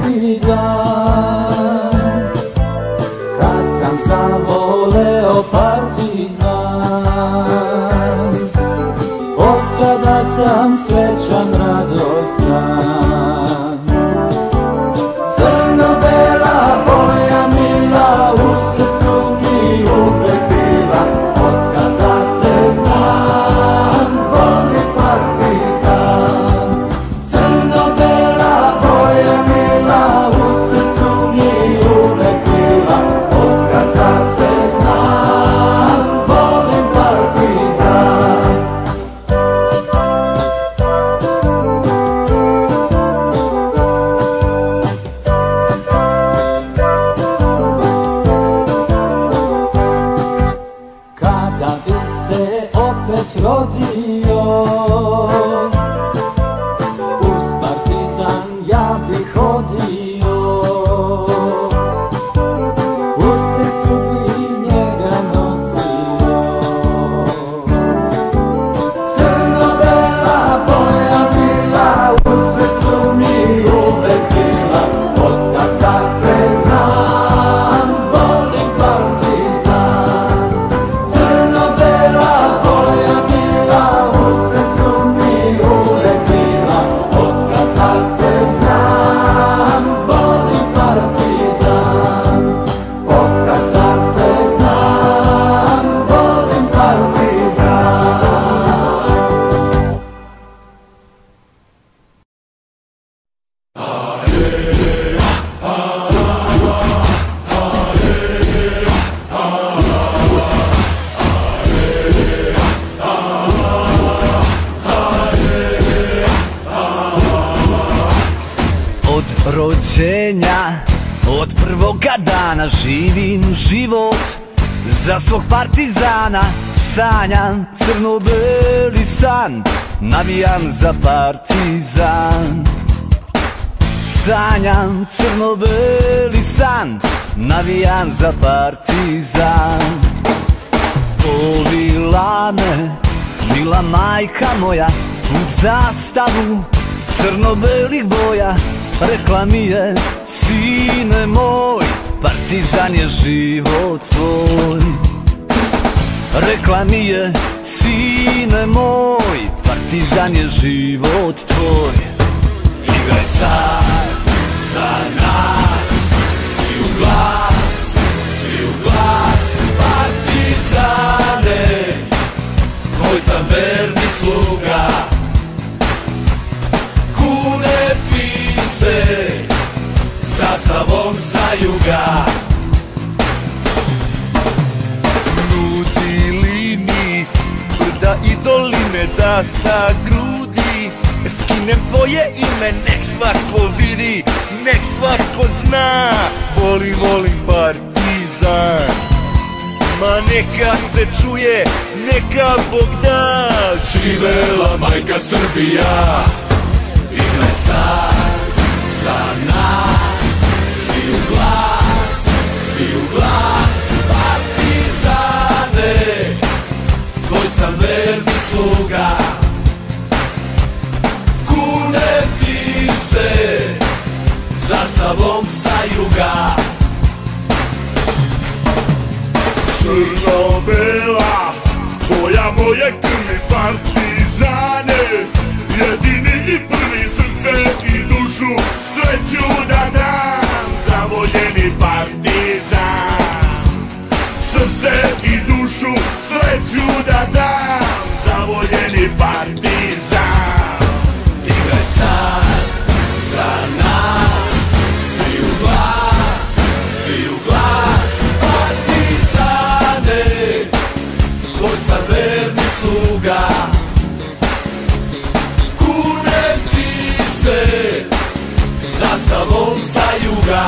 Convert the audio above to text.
partizan, kad sam zavoleo partizan, od kada sam srećan, radostan. Crno-bela boja mila u srcu mi uvek bila, od kada se znam, volim partizan. Crno-bela boja mila u srcu mi uvek bila, od kada se znam, volim partizan. Kada bih se opet rodio, uz partizan ja bih hodio, u srcu bih njega nosio. Crno-bela boja bila u srcu mi uvek bila, od kada se znam, volim partizan. Crno-bela boja bila u srcu mi uvek bila, od kada se znam, volim partizan. Od kada se znam, volim partizan. Od rođenja, od prvoga dana živim život za svog partizana. Sanjam crno-beli san, navijam za partizan. Sanjam crno-beli san, navijam za partizan. Volila me mila majka moja u zastavu crno-belih boja. Rekla mi je, sine moj, partizan je život tvoj. Rekla mi je, sine moj, partizan je život tvoj. Igraj sad za nas, svi u glas, svi u glas, partizane, tvoj sam verni sluga. Kunepi se zastavom sa juga. Nudili mi brda i doline da sagrudi, skinem tvoje ime, nek svako vidi, nek svako zna. Volim, volim partizan, ma neka se čuje, neka Bog da. Živela majka Srbija, igraj sad za nas, svi u glas, svi u glas, partizane, tvoj sam verni sluga. Kuneti se zastavom sa juga. Crno-bela boja moje krvi, partizane, jedini i prvi, srce i dušu, sreću da dam, zavoljeni partizan. Srce i dušu, sreću da dam, zavoljeni partizan. Igraj sad za nas, svi u glas, svi u glas, partizane, tvoj sam verni sluga. Kunem ti se zastavom sa juga.